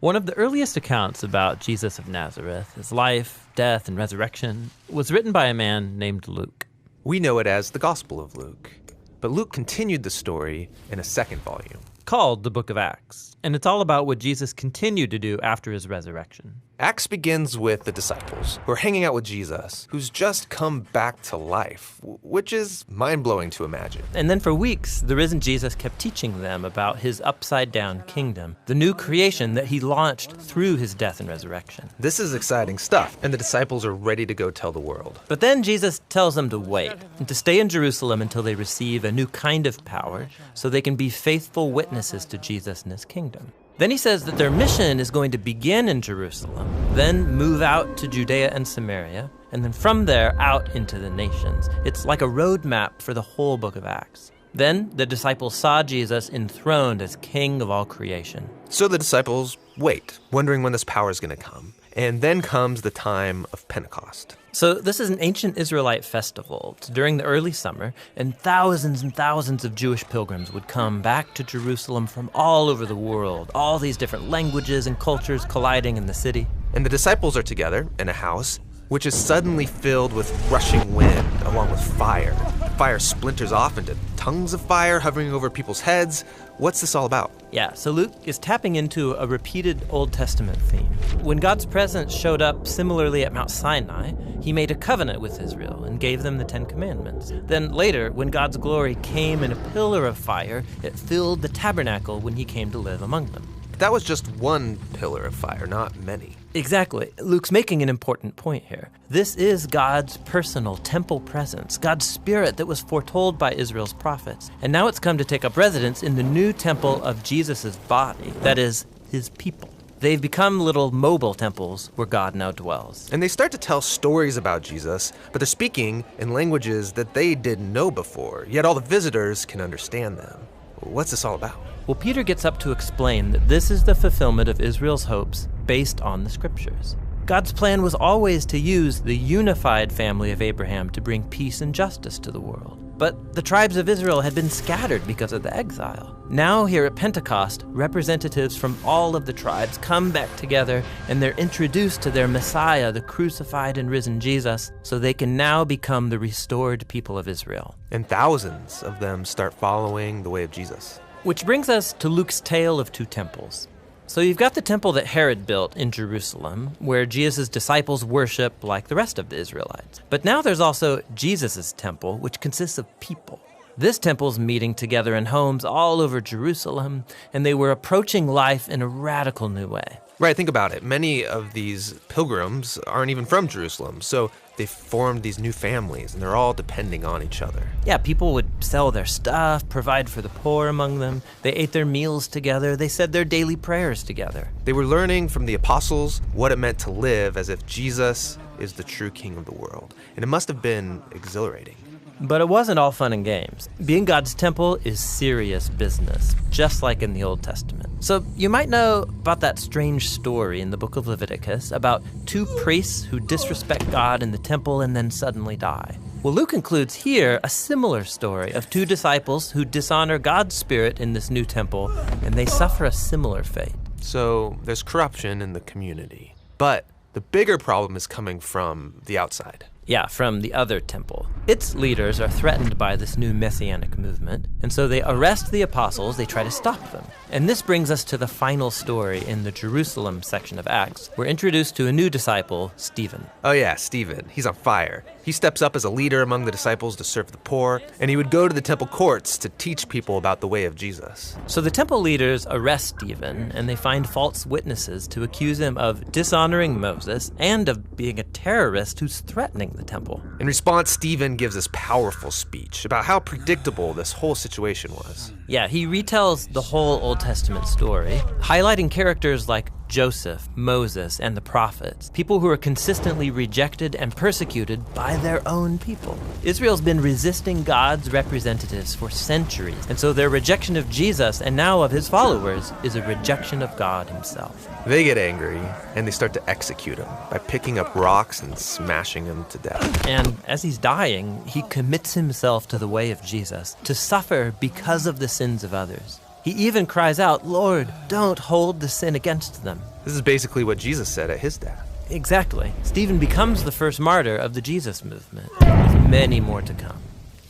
One of the earliest accounts about Jesus of Nazareth, his life, death, and resurrection, was written by a man named Luke. We know it as the Gospel of Luke, but Luke continued the story in a second volume, Called the Book of Acts, and it's all about what Jesus continued to do after his resurrection. Acts begins with the disciples who are hanging out with Jesus, who's just come back to life, which is mind-blowing to imagine. And then for weeks, the risen Jesus kept teaching them about his upside-down kingdom, the new creation that he launched through his death and resurrection. This is exciting stuff, and the disciples are ready to go tell the world. But then Jesus tells them to wait and to stay in Jerusalem until they receive a new kind of power so they can be faithful witnesses to Jesus and his kingdom. Then he says that their mission is going to begin in Jerusalem, then move out to Judea and Samaria, and then from there out into the nations. It's like a roadmap for the whole book of Acts. Then the disciples saw Jesus enthroned as king of all creation. So the disciples wait, wondering when this power is going to come. And then comes the time of Pentecost. So this is an ancient Israelite festival. It's during the early summer, and thousands of Jewish pilgrims would come back to Jerusalem from all over the world, all these different languages and cultures colliding in the city. And the disciples are together in a house, which is suddenly filled with rushing wind, along with fire. Fire splinters off into tongues of fire hovering over people's heads. What's this all about? Yeah, so Luke is tapping into a repeated Old Testament theme. When God's presence showed up similarly at Mount Sinai, he made a covenant with Israel and gave them the Ten Commandments. Then later, when God's glory came in a pillar of fire, it filled the tabernacle when he came to live among them. That was just one pillar of fire, not many. Exactly. Luke's making an important point here. This is God's personal temple presence, God's spirit that was foretold by Israel's prophets. And now it's come to take up residence in the new temple of Jesus' body, that is, his people. They've become little mobile temples where God now dwells. And they start to tell stories about Jesus, but they're speaking in languages that they didn't know before, yet all the visitors can understand them. What's this all about? Well, Peter gets up to explain that this is the fulfillment of Israel's hopes based on the scriptures. God's plan was always to use the unified family of Abraham to bring peace and justice to the world. But the tribes of Israel had been scattered because of the exile. Now here at Pentecost, representatives from all of the tribes come back together and they're introduced to their Messiah, the crucified and risen Jesus, so they can now become the restored people of Israel. And thousands of them start following the way of Jesus. Which brings us to Luke's tale of two temples. So you've got the temple that Herod built in Jerusalem, where Jesus' disciples worship like the rest of the Israelites. But now there's also Jesus' temple, which consists of people. This temple's meeting together in homes all over Jerusalem, and they were approaching life in a radical new way. Right, think about it. Many of these pilgrims aren't even from Jerusalem, so they formed these new families, and they're all depending on each other. Yeah, people would sell their stuff, provide for the poor among them. They ate their meals together. They said their daily prayers together. They were learning from the apostles what it meant to live as if Jesus is the true king of the world, and it must have been exhilarating. But it wasn't all fun and games. Being God's temple is serious business, just like in the Old Testament. So you might know about that strange story in the book of Leviticus about two priests who disrespect God in the temple and then suddenly die. Well, Luke includes here a similar story of two disciples who dishonor God's spirit in this new temple, and they suffer a similar fate. So there's corruption in the community. But the bigger problem is coming from the outside. Yeah, from the other temple. Its leaders are threatened by this new messianic movement, and so they arrest the apostles, they try to stop them. And this brings us to the final story in the Jerusalem section of Acts. We're introduced to a new disciple, Stephen. Oh yeah, Stephen. He's on fire. He steps up as a leader among the disciples to serve the poor, and he would go to the temple courts to teach people about the way of Jesus. So the temple leaders arrest Stephen, and they find false witnesses to accuse him of dishonoring Moses and of being a terrorist who's threatening the temple. In response, Stephen gives this powerful speech about how predictable this whole situation was. Yeah, he retells the whole Old Testament story, highlighting characters like Joseph, Moses, and the prophets, people who are consistently rejected and persecuted by their own people. Israel's been resisting God's representatives for centuries, and so their rejection of Jesus and now of his followers is a rejection of God himself. They get angry, and they start to execute him by picking up rocks and smashing him to death. And as he's dying, he commits himself to the way of Jesus, to suffer because of the sins of others. He He even cries out, "Lord, don't hold the sin against them." This is basically what Jesus said at his death. Exactly. Stephen becomes the first martyr of the Jesus movement, with many more to come.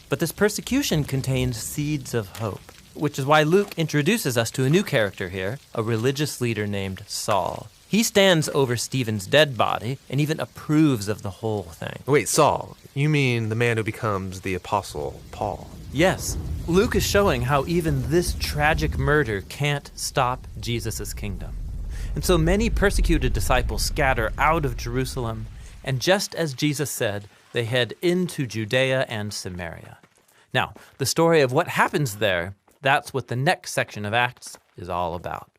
But this persecution contains seeds of hope, which is why Luke introduces us to a new character here, a religious leader named Saul. He stands over Stephen's dead body and even approves of the whole thing. Wait, Saul, you mean the man who becomes the Apostle Paul? Yes, Luke is showing how even this tragic murder can't stop Jesus' kingdom. And so many persecuted disciples scatter out of Jerusalem, and just as Jesus said, they head into Judea and Samaria. Now, the story of what happens there, that's what the next section of Acts is all about.